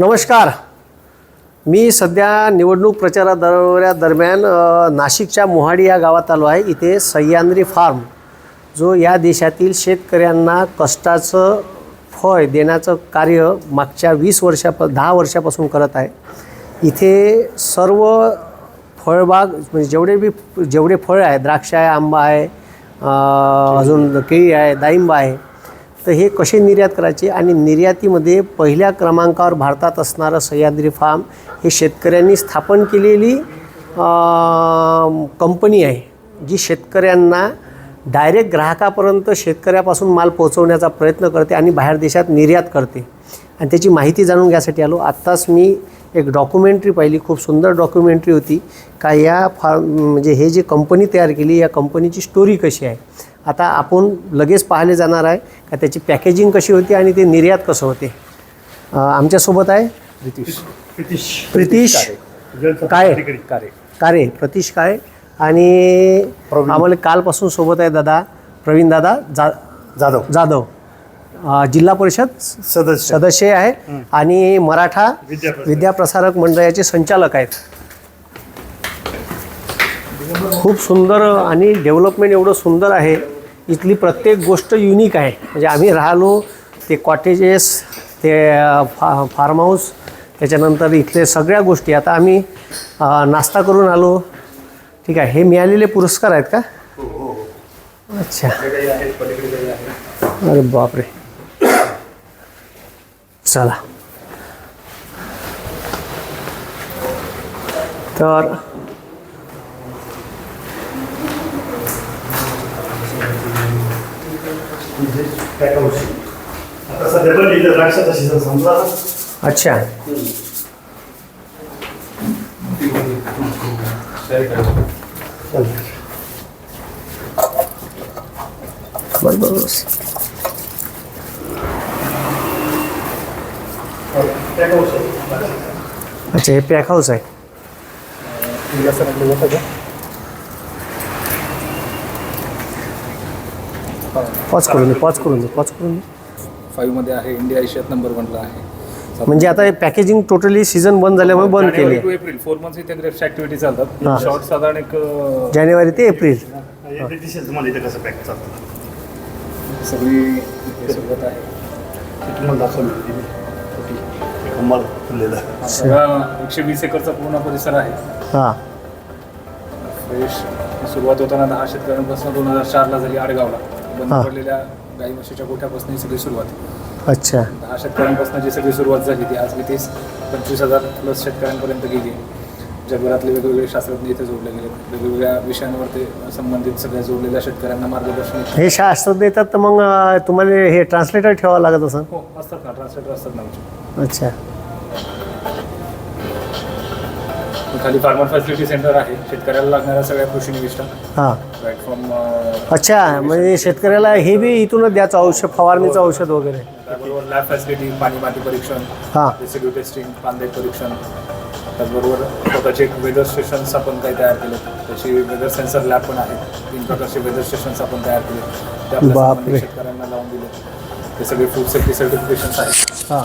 नमस्कार. मी सध्या निवडणूक प्रचारादरम्यान नाशिकच्या मोहाडी या गावात आलो आहे. इथे सह्याद्री फार्म जो या देशातील शेतकऱ्यांना कष्टाचं फळ देण्याचं कार्य मागच्या 10 वर्षापासून करत आहे. इथे सर्व फळबाग म्हणजे जेवढे फळ आहे, द्राक्ष आहे, आंबा आहे, अजून केळी आहे, डाळिंब आहे, तर हे कसे निर्यात करायचे आणि निर्यातीमध्ये पहिल्या क्रमांकावर भारतात असणारं सह्याद्री फार्म हे शेतकऱ्यांनी स्थापन केलेली कंपनी आहे, जी शेतकऱ्यांना डायरेक्ट ग्राहकापर्यंत शेतकऱ्यापासून माल पोहोचवण्याचा प्रयत्न करते आणि बाहेर देशात निर्यात करते. आणि त्याची माहिती जाणून घ्यायसाठी आलो. आत्ताच मी एक डॉक्युमेंटरी पाहिली, खूप सुंदर डॉक्युमेंटरी होती. का या म्हणजे हे जे कंपनी तयार केली, या कंपनीची स्टोरी कशी आहे. आता आपण लगेच पाहायला जाणार आहे का त्याची पॅकेजिंग कशी होती आणि ते निर्यात कसं होते. आमच्यासोबत आहे प्रितीश कारे प्रितीश काळे आणि आम्हाला कालपासून सोबत आहे दादा प्रवीण दादा जाधव जिल्हा परिषद सदस्य आहे आणि मराठा विद्याप्रसारक मंडळाचे संचालक आहेत. खूप सुंदर आणि डेव्हलपमेंट एवढं सुंदर आहे. इथली प्रत्येक गोष्ट युनिक आहे. म्हणजे आम्ही राहिलो ते कॉटेजेस, ते फार्म हाऊस, त्याच्यानंतर इथले सगळ्या गोष्टी. आता आम्ही नाश्ता करून आलो. ठीक आहे. हे मिळालेले पुरस्कार आहेत का? अच्छा. अरे बापरे. चला तर अच्छा. बरोबर. अच्छा, हे पॅक हाऊस आहे. पॉज करून दे. 5 मध्ये आहे. इंडिया एशियात नंबर 1 ला आहे. म्हणजे आता हे पॅकेजिंग टोटली सीझन बंद झाल्यामुळे बंद केली आहे. एप्रिल 4 मंथ्स इथे ग्रेप्स ऍक्टिव्हिटी चालतात. शॉर्ट साधारण एक जानेवारी ते एप्रिल. सगळी सुरुवात आहे. 120 एकरचा पूर्ण परिसर आहे. हां. फ्रेश सुरुवात होताना 10 शेतकऱ्यांपासून 2004 ला झाली. आडगावला बंद पडलेल्या गाई म्हशीच्या गोठ्यापासून ही सगळी सुरुवात. अच्छा. 10 शेतकऱ्यांपासून जी सगळी सुरुवात झाली ती आज 25,000 प्लस शेतकऱ्यांपर्यंत गेली. जगभरातले वेगवेगळे शास्त्रज्ञ इथे जोडले गेले. वेगवेगळ्या विषयांवर ते संबंधित सगळ्या जोडलेल्या शेतकऱ्यांना मार्गदर्शन. हे शास्त्रज्ञ येतात तर मग तुम्हाला हे ट्रान्सलेटर ठेवावं लागत असं? हो, असतात ना, ट्रान्सलेटर असतात ना. अच्छा. खाली फार्मर फॅसिलिटी सेंटर आहे. शेतकऱ्याला लागणाऱ्या सगळ्या कृषी निविष्ठा. हां. प्लॅटफॉर्म. अच्छा, म्हणजे शेतकऱ्याला हे बी इथूनच द्यायचं औषध, फवारणीचं औषध वगैरे. त्याबरोबर लॅब फॅसिलिटी, पाणी माती परीक्षण, हां, रेसिड्यू टेस्टिंग, पानदेट परीक्षण. त्याचबरोबर स्वतःचे एक वेदर स्टेशन्स आपण काही तयार केले. त्याची वेदर सेन्सर लॅब पण आहे. 3 प्रकारचे वेदर स्टेशन्स आपण तयार केले. ते आपल्या शेतकऱ्यांना लावून दिले. ते सगळे फूड सेफ्टी सर्टिफिकेशन्स आहेत. हां.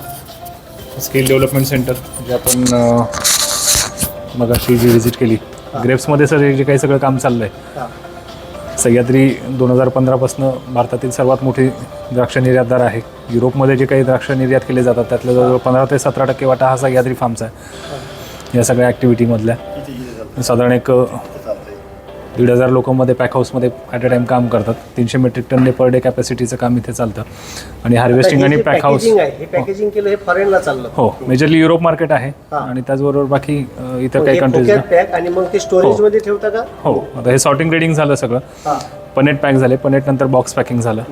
स्किल डेव्हलपमेंट सेंटर जे आपण मगाशी जी व्हिजिट केली. ग्रेप्समध्ये सर जे काही सगळं काम चाललं आहे. सह्याद्री 2015पासून भारतातील सर्वात मोठी द्राक्ष निर्यातदार आहे. युरोपमध्ये जे काही द्राक्ष निर्यात केले जातात त्यातल्या जवळजवळ 15 ते 17% वाटा हा सह्याद्री फार्मचा आहे. या सगळ्या ॲक्टिव्हिटीमधल्या साधारण एक 1,500 लोकांमध्ये पॅक हाऊसमध्ये ॲट अ टाईम काम करतात. 300 मेट्रिक टन पर डे कॅपॅसिटीचं काम इथे चालतं. आणि हार्वेस्टिंग आणि पॅक हाऊस. हे पॅकेजिंग केलं, हे फॉरेनला चाललं. हो, मेजरली युरोप मार्केट आहे. आणि त्याचबरोबर बाकी इतर काही कंट्रीज. आणि मग ते स्टोरेजमध्ये ठेवता का? हो. आता हे सॉर्टिंग ग्रेडिंग झालं सगळं. पनेट पॅक झाले. पनेट नंतर बॉक्स पॅकिंग झालं.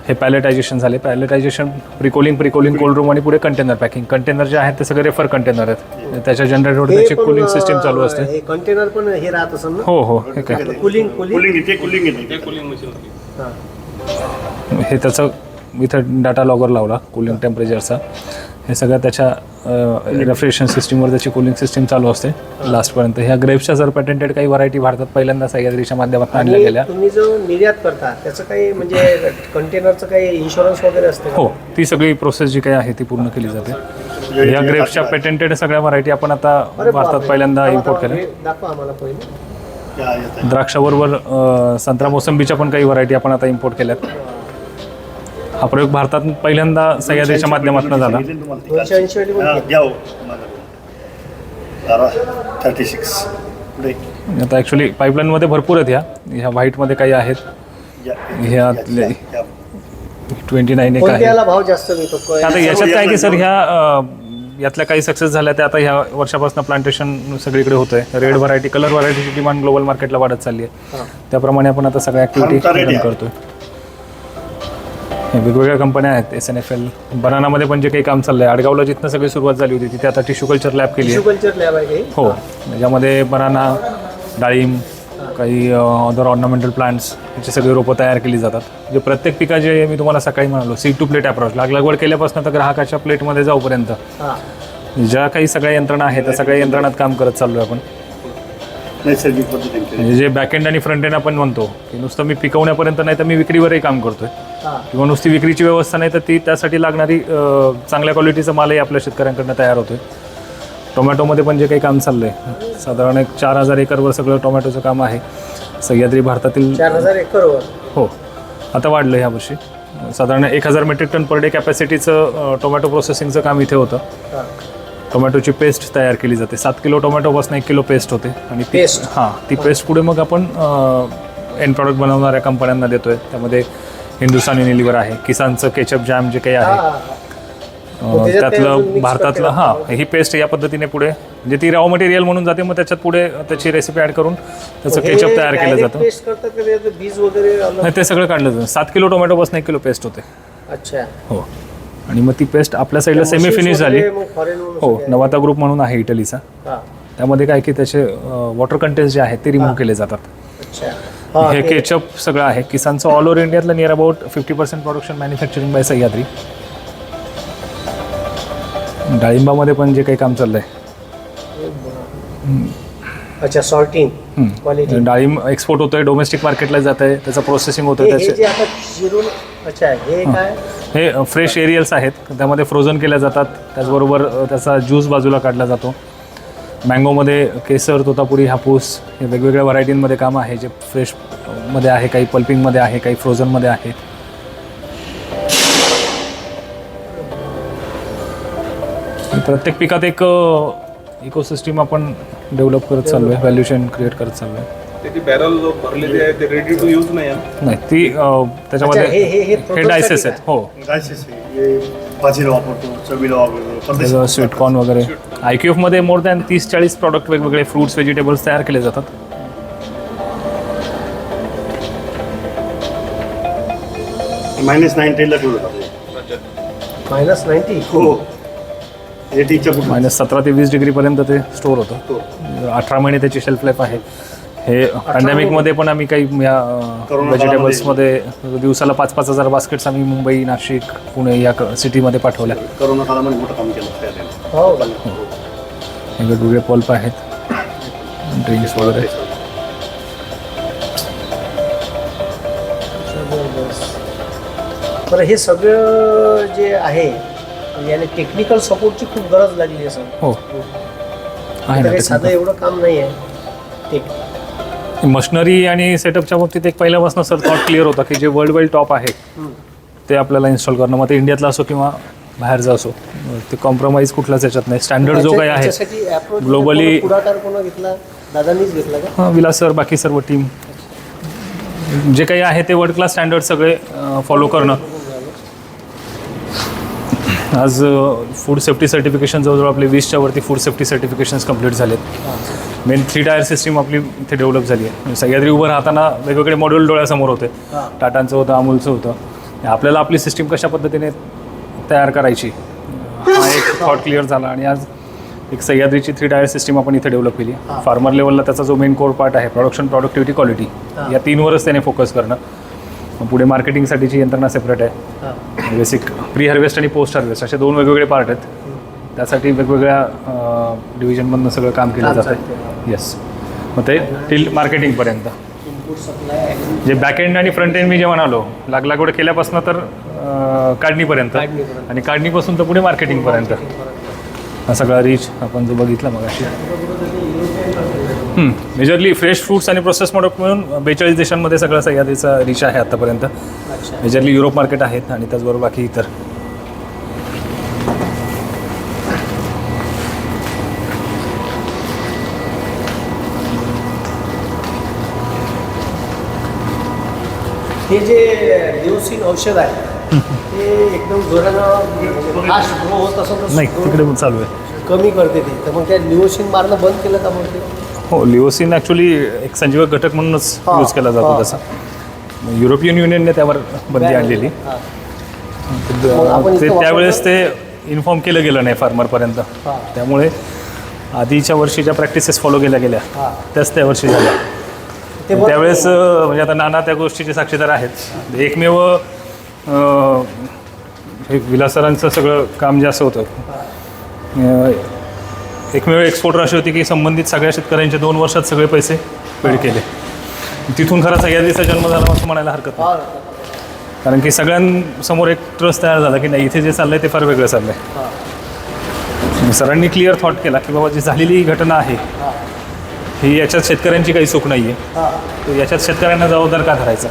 हे पॅलेटायझेशन झाले. पॅलेटायझेशन प्रिकोलिंग कोल्ड रूम आणि पुढे कंटेनर पॅकिंग. कंटेनर जे आहेत ते सगळे रेफर कंटेनर आहेत. त्याच्या जनरेटरवर त्याची कूलिंग सिस्टीम चालू असते. कंटेनर पण हे राहत असेल ना? हो हो. हे काय कूलिंग हे त्याचं इथं डाटा लॉगर लावला कूलिंग टेम्परेचरचा. हे सगळं त्याच्या रेफ्रिजरेशन सिस्टीमवर त्याची कूलिंग सिस्टीम चालू असते लास्टपर्यंत. ह्या ग्रेप्सच्या जर पेटेंटेड काही व्हरायटी भारतात पहिल्यांदा सह्याद्रीच्या माध्यमातून आणल्या गेल्या. तुम्ही जो निर्यात करता त्याचं काही म्हणजे कंटेनरचं काही इन्शुरन्स वगैरे असते? हो, ती सगळी प्रोसेस जी काही आहे ती पूर्ण केली जाते. या ग्रेप्सच्या पेटेंटेड सगळ्या व्हरायटी आपण आता भारतात पहिल्यांदा इम्पोर्ट केल्या. दाखवा आम्हाला पहिले. द्राक्षाबरोबर संत्रा मोसंबीच्या पण काही व्हरायटी आपण आता इम्पोर्ट केल्यात. हा प्रयोग भारतात पहिल्यांदा सह्याद्रीच्या माध्यमातून झाला. 280 वाली कोणती? 36 आता ॲक्च्युली पाईपलाईनमध्ये भरपूर आहेत ह्या व्हाईटमध्ये काही आहेत. ह्या 29 एक कोणत्या आहे. याला भाव जास्त मिळतो? आता याच्यात काय की सर यातल्या काही सक्सेस झाल्या त्या आता ह्या वर्षापासून प्लांटेशन सगळीकडे होतं आहे. रेड व्हरायटी कलर व्हरायटीची डिमांड ग्लोबल मार्केटला वाढत चालली आहे. त्याप्रमाणे आपण आता सगळ्या ॲक्टिव्हिटी रन करतोय. वेगवेगळ्या कंपन्या आहेत. SNFL बनानामध्ये पण जे काही काम चाललं आहे, आडगावला जिथनं सगळी सुरुवात झाली होती तिथे आता टिश्यू कल्चर लॅब केली आहे. कल्चर लॅब आहे काही? हो, त्याच्यामध्ये बनाना, डाळिंब, काही अदर ऑर्नामेंटल प्लांट्स याची सगळी रोपं तयार केली जातात. जे प्रत्येक पिकाचे मी तुम्हाला सकाळी म्हणालो सीड टू प्लेट अप्रोच, लागवड केल्यापासून तर ग्राहकाच्या प्लेटमध्ये जाऊपर्यंत ज्या काही सगळ्या यंत्रणा आहेत त्या सगळ्या यंत्रणात काम करत चाललो आहे आपण. नैसर्गिक पद्धतीने म्हणजे जे बॅकएंड आणि फ्रंट एंड आपण म्हणतो की नुसतं मी पिकवण्यापर्यंत नाही तर मी विक्रीवरही काम करतोय, किंवा नुसती विक्रीची व्यवस्था नाही तर ती त्यासाठी लागणारी चांगल्या क्वालिटीचा मालही आपल्या शेतकऱ्यांकडनं तयार होतोय. टोमॅटोमध्ये पण जे काही काम चाललं आहे, साधारण एक 4000 एकरवर सगळं टोमॅटोचं काम आहे. सह्याद्री भारतातील 4000 एकरवर. हो, आता वाढलं ह्या वर्षी. साधारण 1000 मेट्रिक टन पर डे कॅपॅसिटीचं टोमॅटो प्रोसेसिंगचं काम इथे होतं. टोमॅटोची पेस्ट तयार केली जाते. 7 किलो टोमॅटोपासून 1 किलो पेस्ट होते आणि ती पेस्ट पुढे मग आपण एंड प्रॉडक्ट बनवणाऱ्या कंपन्यांना देतोय. त्यामध्ये हिंदुस्तान युनिलिव्हर आहे, किसानचं केचप जॅम जे काही आहे त्यातलं भारतातलं ही पेस्ट या पद्धतीने पुढे म्हणजे ती रॉ मटेरियल म्हणून जाते. मग त्याच्यात पुढे त्याची रेसिपी ॲड करून त्याचं केचप तयार केलं जातं. बीज वगैरे नाही, ते सगळं काढलं जातं. 7 किलो टोमॅटोपासून 1 किलो पेस्ट होते. अच्छा. हो, आणि मग ती पेस्ट आपल्या साईडला सेमी फिनिश झाली. हो, नवाता ग्रुप म्हणून आहे इटलीचा. त्यामध्ये काय की त्याचे वॉटर कंटेंट जे आहेत ते रिमूव्ह केले जातात. हे केचप सगळं आहे. किसानचं ऑल ओव्हर इंडियातलं near about 50% production manufacturing by Sahyadri. डाळिंबामध्ये पण जे काही काम चाललंय, अच्छा, सॉर्टिंग क्वालिटी. डाळिंब एक्सपोर्ट होतोय, डोमेस्टिक मार्केटला जात आहे, त्याचं प्रोसेसिंग होतं. त्याचे आता चिरून, अच्छा, हे काय? हे फ्रेश एरियल्स आहेत, त्यामध्ये फ्रोझन केल्या जातात. त्याचबरोबर त्याचा ज्यूस बाजूला काढला जातो. मँगोमध्ये केसर, तोतापुरी, हापूस हे वेगवेगळ्या व्हरायटींमध्ये काम आहे. जे फ्रेशमध्ये आहे, काही पल्पिंगमध्ये आहे, काही फ्रोझनमध्ये आहे. प्रत्येक पिकात एक इकोसिस्टीम आपण डेव्हलप करत चाललो आहे, व्हॅल्युएशन क्रिएट करत चाललो आहे. त्याची बॅरल भरलेली आहे ते रेडी टू यूज नाही आहे. नाही, ती त्याच्यामध्ये हे डायसेस आहेत. हो, भाजीला वापरतो, चवीला वापरतो. स्वीटकॉर्न वगैरे. IQF मध्ये मोर दॅन 30-40 प्रॉडक्ट वेगवेगळे फ्रुट्स, व्हेजिटेबल्स तयार केले जातात. -90 ला ठेवलं जातं. -90? हो, -17 ते 20 डिग्रीपर्यंत ते स्टोअर होतं. 18 महिने त्याची शेल्फ लाईफ आहे. हे पॅन्डेमिकमध्ये पण आम्ही काही या व्हेजिटेबल्समध्ये दिवसाला 5-5 हजार बास्केट्स आम्ही मुंबई, नाशिक, पुणे या सिटीमध्ये पाठवल्या. करोना काळामध्ये मोठं काम केलं. हो, हे वेगवेगळे पल्प आहेत, ड्रिंक्स वगैरे. बरं, हे सगळं जे आहे याने टेक्निकल सपोर्टची खूप गरज लागली आहे सर. हो, आहे ना. साधं एवढं काम नाही आहे. मशिनरी आणि सेटअपच्या बाबतीत एक पहिल्यापासून सर थॉट क्लिअर होता की जे वर्ल्ड वाईड टॉप आहे ते आपल्याला इन्स्टॉल करणं. मग ते इंडियातलं असो किंवा बाहेरचं असो, ते कॉम्प्रोमाइज कुठलाच याच्यात नाही. स्टँडर्ड जो काही आहे ग्लोबली पुढाकार कोण घेतला? दादांनीच घेतला का? विलास सर, बाकी सर्व टीम जे काही आहे ते वर्ल्ड क्लास स्टँडर्ड सगळे फॉलो करणं. आज फूड सेफ्टी सर्टिफिकेशन जवळजवळ आपले 20च्या वरती फूड सेफ्टी सर्टिफिकेशन्स कंप्लीट झालेत. मेन 3 टायर सिस्टीम आपली इथे डेव्हलप झाली आहे. सह्याद्री उभं राहताना वेगवेगळे मॉड्यूल डोळ्यासमोर होते. टाटांचं होतं, अमूलचं होतं. आपल्याला आपली सिस्टीम कशा पद्धतीने तयार करायची हा एक थॉट क्लिअर झाला. आणि आज एक सह्याद्रीची 3 टायर सिस्टीम आपण इथे डेव्हलप केली. फार्मर लेवलला त्याचा जो मेन कोर पार्ट आहे प्रोडक्शन, प्रोडक्टिव्हिटी, क्वालिटी, या 3वरच त्याने फोकस करणं. पुढे मार्केटिंगसाठीची यंत्रणा सेपरेट आहे. बेसिक प्री हार्वेस्ट आणि पोस्ट हार्वेस्ट असे 2 वेगवेगळे पार्ट आहेत. त्यासाठी वेगवेगळ्या डिव्हिजनमधनं सगळं काम केलं जातं. येस, मग ते टिल मार्केटिंगपर्यंत जे बॅक एंड आणि फ्रंट एंड मी जे म्हणालो, लागवड केल्यापासून तर काढणीपर्यंत, आणि काढणीपासून तर पुढे मार्केटिंगपर्यंत हा सगळा रिच आपण जो बघितला मग अशी मेजरली फ्रेश फ्रूट्स आणि प्रोसेस प्रोडक्ट मिळून 42 देशांमध्ये सगळा सह्याद्रीचा रिच आहे आत्तापर्यंत. मेजरली युरोप मार्केट आहेत आणि त्याचबरोबर बाकी इतर. हे जे लिओसिन औषध आहे ते एकदम जोरानं फास्ट ग्रो होत असं नाही तिकडे पण चालू आहे. कमी करते ते, तर मग त्या लिओसिन मारणं बंद केलं का मग ते? हो, लिओसिन ॲक्च्युली एक संजीवक घटक म्हणूनच हा, यूज केला जातो हा. तसा. युरोपियन युनियनने त्यावर बंदी आणलेली. हां. मग आपण ते इथं त्यावेळेस ते इन्फॉर्म केलं गेलं नाही फार्मरपर्यंत. हां. त्यामुळे आधीच्या वर्षी ज्या प्रॅक्टिसेस फॉलो केल्या गेल्या हां. त्याच त्या वर्षी झाल्या. ते बंद त्यावेळेस म्हणजे आता नाना त्या गोष्टीचे साक्षीदार आहेत. एकमेव हे विलासरांचं सगळं काम जे असं होतं, एकमेव एक्सपोर्टर अशी होती की संबंधित सगळ्या शेतकऱ्यांचे 2 वर्षात सगळे पैसे पेड केले. तिथून खरा सह्याद्रीचा जन्म झाला असं म्हणायला हरकत नाही. कारण की सगळ्यांसमोर एक ट्रस्ट तयार झाला की नाही, इथे जे चाललंय ते फार वेगळं चाललंय. आणि सरांनी क्लिअर थॉट केला की बाबा जी झालेली ही घटना आहे ही याच्यात शेतकऱ्यांची काही चूक नाही आहे, तर याच्यात शेतकऱ्यांना जबाबदार का धरायचा?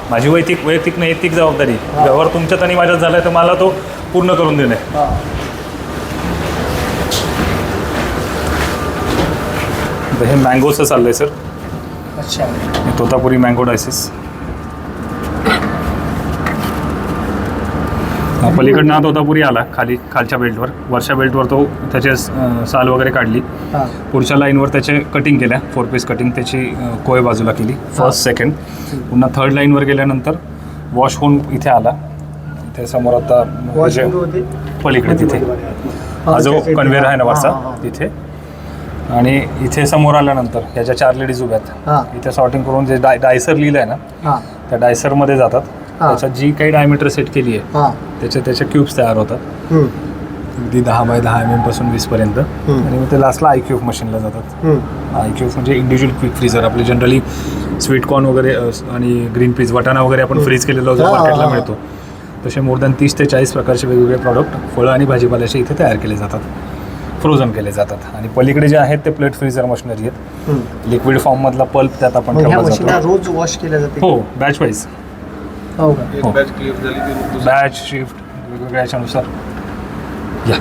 माझी वैयक्तिक नैतिक जबाबदारी व्यवहार तुमच्यात आणि माझ्यात झाला तर मला तो पूर्ण करून देणे. हे मँगोचं चाललंय सर. अच्छा. हे तोतापुरी मँगो डायसिस. पलीकडनं हा तोतापुरी आला खालच्या बेल्टवर. वरच्या बेल्टवर तो त्याचे साल वगैरे काढली. पुढच्या लाईनवर त्याचे कटिंग केल्या, 4 पीस कटिंग. त्याची कोय बाजूला केली, फर्स्ट सेकंड. पुन्हा थर्ड लाईनवर गेल्यानंतर वॉश होऊन इथे आला. इथे समोर आता पलीकडे तिथे हा जो कन्व्हेअर आहे ना वरचा तिथे. आणि इथे समोर आल्यानंतर ह्याच्या 4 लेडीज उभ्या आहेत. इथे सॉर्टिंग करून जे डायसर लिहिलं आहे ना त्या डायसरमध्ये जातात. त्याच्यात जी काही डायमीटर सेट केली आहे त्याच्या क्यूब्स तयार होतात. अगदी 10 बाय 10 mm पासून 20 पर्यंत. आणि मग ते लास्टला IQ मशीनला जातात. IQ म्हणजे इंडिव्हिज्युअल क्विक फ्रीजर. आपले जनरली स्वीट कॉर्न वगैरे आणि ग्रीन पीज वाटाणा वगैरे आपण फ्रीज केलेला जो मार्केटला मिळतो तसे मोर दॅन 30 ते 40 प्रकारचे वेगवेगळे प्रॉडक्ट फळं आणि भाजीपाल्याचे इथे तयार केले जातात, फ्रोझन केले जातात. आणि पलीकडे जे आहेत ते प्लेट फ्रीजर मशिनरी आहेत. लिक्विड फॉर्ममधला पल्प त्यात आपण ठेवला जातो. रोज वॉश केल्या जाते? हो, बॅच वाईज. हो का? एक बॅच क्लिअर झाली की मग दुसरं- बॅच शिफ्ट वेगवेगळ्या याच्यानुसार. या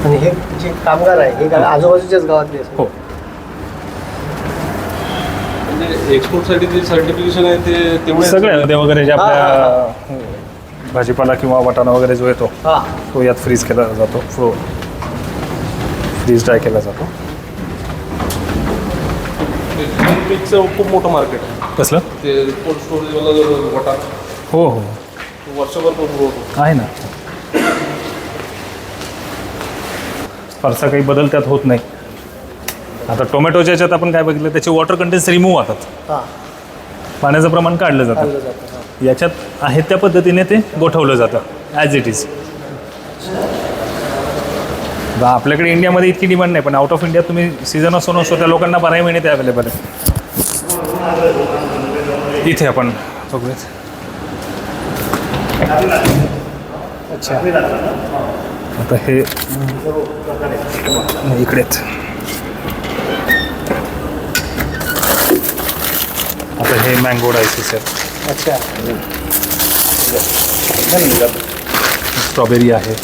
आणि हे जे कामगार आहे हे आजूबाजूच्याच गावातले असतात? हो, म्हणजे एक्सपोर्टसाठी जे सर्टिफिकेशन आहे ते तेवढे सगळे वगैरे जे आपल्या भाजीपाला किंवा वाटाणा वगैरे जो येतो तो यात फ्रीज केला जातो, फ्रीज ड्राय केला जातो. ग्रीन पीकचं खूप मोठं मार्केट आहे. कसलं? ते कोल्ड स्टोरेजवाला जो वाटाणा हो हो तो वर्षभर पण ग्रो होतो. आहे ना. फारसा काही बदल त्यात होत नाही. आता टोमॅटोच्या याच्यात आपण काय बघितलं, त्याचे वॉटर कंटेन्स रिमूव्ह होतात, पाण्याचं प्रमाण काढलं जातं. याच्यात आहे त्या पद्धतीने ते गोठवलं जातं ॲज इट इज. आपल्याकडे इंडियामध्ये इतकी डिमांड नाही, पण आउट ऑफ इंडिया तुम्ही सीझन असो नसो त्या लोकांना 12 महिने ते अवेलेबल आहे. इथे आपण बघूयात. अच्छा. आता हे इकडेच. आता हे मँगो डायसिस आहे. अच्छा. स्ट्रॉबेरी आहे.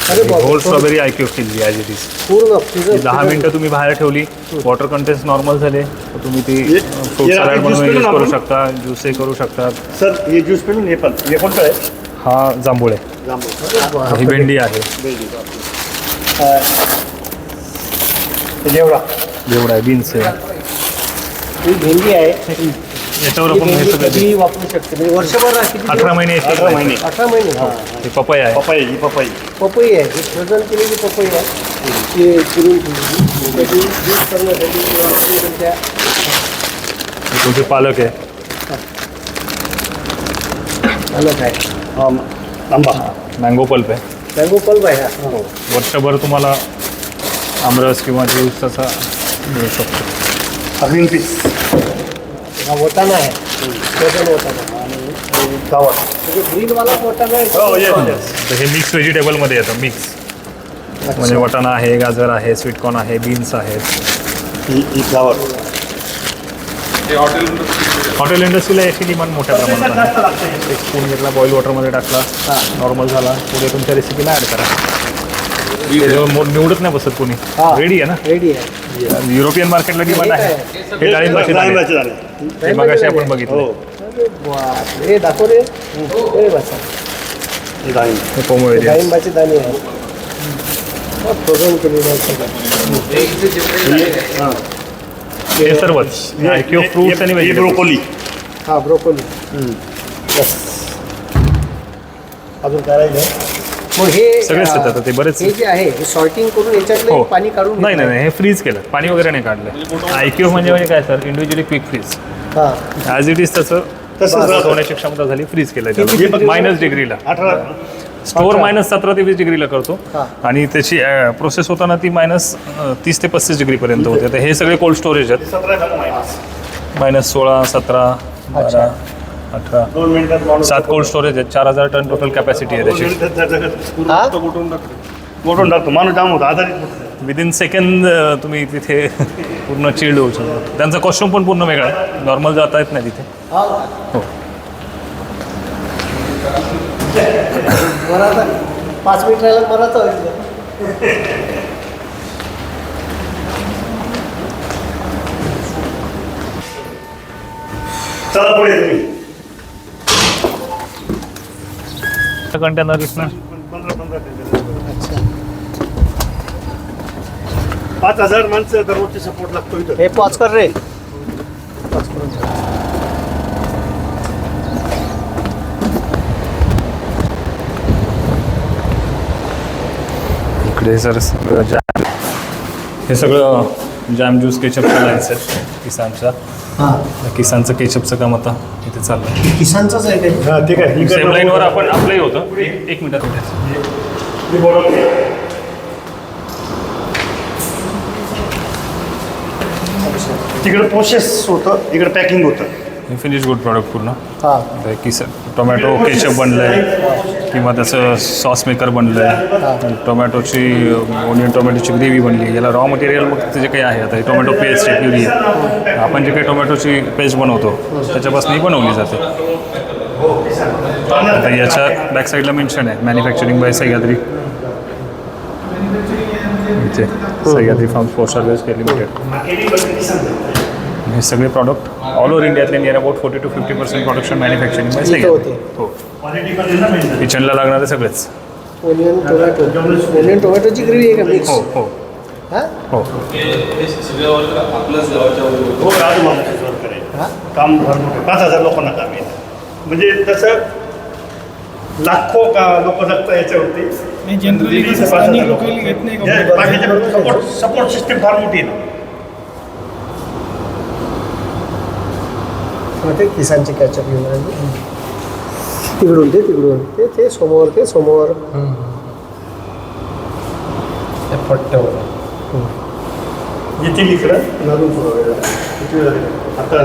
अरे बापरे. होल स्ट्रॉबेरी IQ केली ॲज इट इज. पूर्ण 10 मिनटं तुम्ही बाहेर ठेवली, वॉटर कंटेन्स नॉर्मल झाले तर तुम्ही ती फ्रूट ये सलाड juice म्हणून यूज पिऊन करू आपण? शकता, ज्यूसही करू शकतात. सर हे ज्यूस पिऊन हे कोणतं आहे? हा जांभूळ आहे. जांभूळ. ही भेंडी आहे. जेवढा एवढा आहे. बीन्स आहे. ही भेंडी आहे. याच्यावर ही आपण हे भेंडी सगळं कधी वापरू शकते म्हणजे वर्षभर किती 18 महिने येते. 18 महिने. 18 महिने. हे पपई आहे. पपई ही पपई. पपई आहे. ही फ्रोझन केलेली पपई आहे. ती चिरून ठेवली त्याची ज्यूस करण्यासाठी किंवा तुमच्या हे तुमचे पालक आहे. अलग आहे. आंबा. मँगो पल्प आहे. मँगो पल्प आहे हा. वर्षभर तुम्हाला आमरस किंवा ज्यूस तसा मिळू शकतो. Green peas. हा वटाणा आहे. फ्रोझन वटाणा आणि गावट. म्हणजे ग्रीनवाला वटाणा आहे. हो येस येस. तर हे मिक्स व्हेजिटेबलमध्ये येतं. मिक्स म्हणजे वाटाणा आहे, गाजर आहे, स्वीटकॉर्न आहे, बीन्स आहेत. ही फ्लावर हे हॉटेल इंडस्ट्रीला याची डिमांड मोठ्या प्रमाणात आहे. एक स्पून घेतला, बॉईल वॉटरमध्ये टाकला, नॉर्मल झाला, पुढे तुमच्या रेसिपीला ॲड करा. निवडत नाही बसत कोणी, रेडी आहे ना. रेडी आहे. युरोपियन मार्केटला डिमांड आहे. हे डाळिंबाचे दाणे डाळिंबाचे दाणे. हे मगाशी आपण बघितलं. हो अरे बाप रे, दाखव रे. हे बसा, हे डाळिंब. हे पोमोवेरियस. डाळिंबाचे दाणे आहेत. फ्रोझन केलेले आहेत सगळं. हां हे सर्वच IQ फ्रुट्स आणि हे व्हेजिटेबल्स. ब्रोकोली. हा ब्रोकोली. बस. अजून काय राहिलं? मग हे सगळेच येतात आता ते बरेच. हे जे आहे हे सॉर्टिंग करून याच्यातलं हो. पाणी काढून नाही घेतलं. नाही हे फ्रीज केलं, पाणी वगैरे नाही काढलं. IQ म्हणजे काय सर, इंडिव्हिज्युअली क्विक फ्रीज. हा. ॲज इट इज तसं तसंच राहतं. होण्याची क्षमता झाली, फ्रीज केलं किती त्याला degree? मायनस डिग्रीला. 18 स्टोअर मायनस 17 ते 20 डिग्रीला करतो हा. आणि त्याची प्रोसेस होताना ती मायनस 30 ते 35 डिग्रीपर्यंत होते. तर हे सगळे कोल्ड स्टोरेज आहेत. 17 झालं मायनस. मायनस 16, 17, 12, 18, 2 मिनिटात माणूस 7 कोल्ड स्टोरेज आहेत. 4000 टन टोटल कॅपॅसिटी आहे 2 त्याची. मिनिटात त्या जगात हा? कुठून टाकतो. मोठून टाकतो माणूस जाम होतो आधारित. विदिन सेकंद तुम्ही तिथे पूर्ण चिल्ड होऊ शकतो. त्यांचा कॉस्ट्युम पण पूर्ण वेगळा आहे, नॉर्मल जाता येत नाही तिथे. हो. मला आता 5 मिनिट राहिलं मला तर चला पुढे तुम्ही. कंटेनर ना 15 5,000 माणसं दररोजचे सपोर्ट लागतो इथं. हे पॉज कर रे. पॉज करून ठेव. इकडे सर सगळं जॅम, हे सगळं जॅम ज्यूस केचपचं लाईन्स आहेत किसानच्या. हां. किसानचं केचपचं काम आता इथे चाललं. किसानचंच आहे ते. हां ठीक आहे. सेम लाईनवर आपण आपलंही होतं. एक मिनिटात. मी बोलत नाही. तिकडे प्रोसेस होतं, इकडे पॅकिंग होतं. हे फिनिश गुड प्रॉडक्ट पूर्ण. हां. ते टोमॅटो केचप बनलं आहे किंवा त्याचं सॉस मेकर बनलं आहे. टोमॅटोची ओनियन टोमॅटोची ग्रेव्ही बनली आहे. याला रॉ मटेरियल मग ते जे काही आहे आता हे टोमॅटो पेस्ट आहे, प्युरी आहे. आपण जे काही टोमॅटोची पेस्ट बनवतो त्याच्यापासून ही बनवली जाते. आता याच्या बॅक साईडला मेन्शन आहे मॅन्युफॅक्चरिंग बाय सह्याद्री. इथे Sahyadri farms post harvest limited. हे सगळे प्रॉडक्ट ऑल ओव्हर इंडियातले near about 40 to 50% production manufacturing by Sahyadri. होते. हो. क्वालिटी पण आहे ना मेन. किचनला लागणारे सगळेच. ओनियन टोमॅटोची ग्रेव्ही आहे का मिक्स? हो हो हां. हो. हे सगळ्या वर्ग आपल्याच गावाच्या वर्ग. हो राजू माणूस वर्क करेल. हां. काम भरपूर 5,000 लोकांना काम येतं. म्हणजे तसं लाखो का लोक जगता याच्यावरती. जनरली कसं स्थानिक लोकांनी घेत नाही का? बाकीच्या सपोर्ट सिस्टीम फार मोठी आहे. ते किसानचे कॅचअप घेऊन आले. तिकडून ते समोर येथील इकडं नवीन सुरू आहे. किती झाले? आता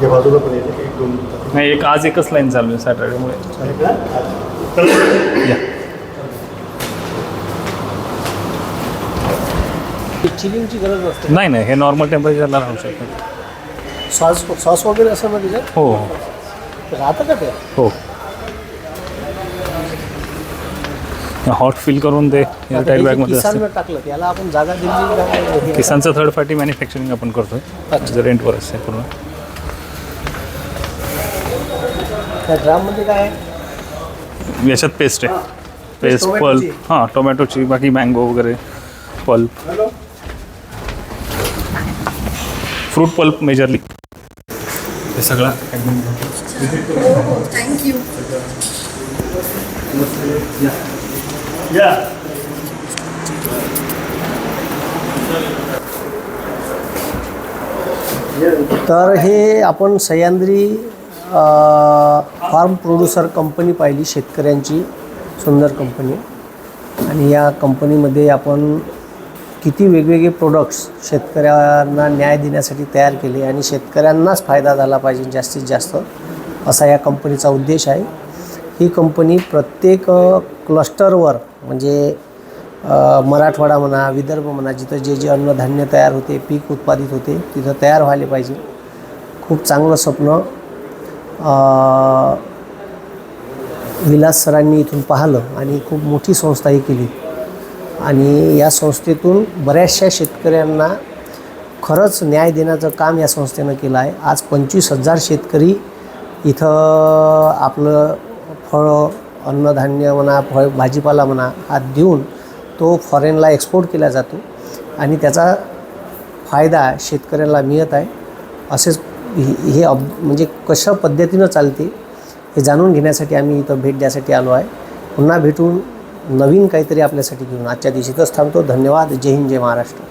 या बाजूला पण येते 1-2 मिनिटं. नाही आज एकच लाईन चालू आहे सॅटर्डेमुळे. चिलिंगची गरज नसते. नाही नाही हे नॉर्मल टेम्परेचरला राहू शकतं. सॉस वगैरे असं ना त्याच्यात हो राहतं का ते? हो. हॉट फिल करून ते एअरटाईट बॅगमध्ये असतं. किसानला टाकलं त्याला आपण जागा दिली. किसानचं थर्ड पार्टी मॅन्युफॅक्चरिंग आपण करतोय. अच्छा. रेंटवर असते पूर्ण. त्या ड्राममध्ये काय आहे? याच्यात पेस्ट आहे. पेस्ट टोमॅटोची? पल्प हां टोमॅटोची बाकी मँगो वगैरे पल्प फ्रूट पल्प मेजरली हे सगळं एकदम. थँक्यू. या तर हे आपण सह्याद्री फार्म प्रोड्युसर कंपनी पाहिली, शेतकऱ्यांची सुंदर कंपनी. आणि या कंपनीमध्ये आपण किती वेगवेगळे प्रोडक्ट्स शेतकऱ्यांना न्याय देण्यासाठी तयार केले आणि शेतकऱ्यांनाच फायदा झाला पाहिजे जास्तीत जास्त, असा या कंपनीचा उद्देश आहे. ही कंपनी प्रत्येक क्लस्टरवर म्हणजे मराठवाडा म्हणा, विदर्भ म्हणा, जिथं जे जे अन्नधान्य तयार होते, पीक उत्पादित होते, तिथं तयार व्हायला पाहिजे. खूप चांगलं स्वप्न विलास सरांनी इथून पाहिलं आणि खूप मोठी संस्था ही केली. आणि या संस्थेतून बऱ्याचशा शेतकऱ्यांना खरंच न्याय देण्याचं काम या संस्थेनं केलं आहे. आज 25,000 शेतकरी इथं आपलं फळं, अन्नधान्य म्हणा, भाजीपाला म्हणा हा देऊन तो फॉरेनला एक्सपोर्ट केला जातो आणि त्याचा फायदा शेतकऱ्याला मिळत आहे. असेच हे म्हणजे कशा पद्धतीनं चालते हे जाणून घेण्यासाठी आम्ही इथं भेट द्यासाठी आलो आहे. पुन्हा भेटून नवीन काहीतरी आपल्यासाठी घेऊन आजच्या दिवशी इथंच थांबतो. धन्यवाद. जय हिंद, जय महाराष्ट्र.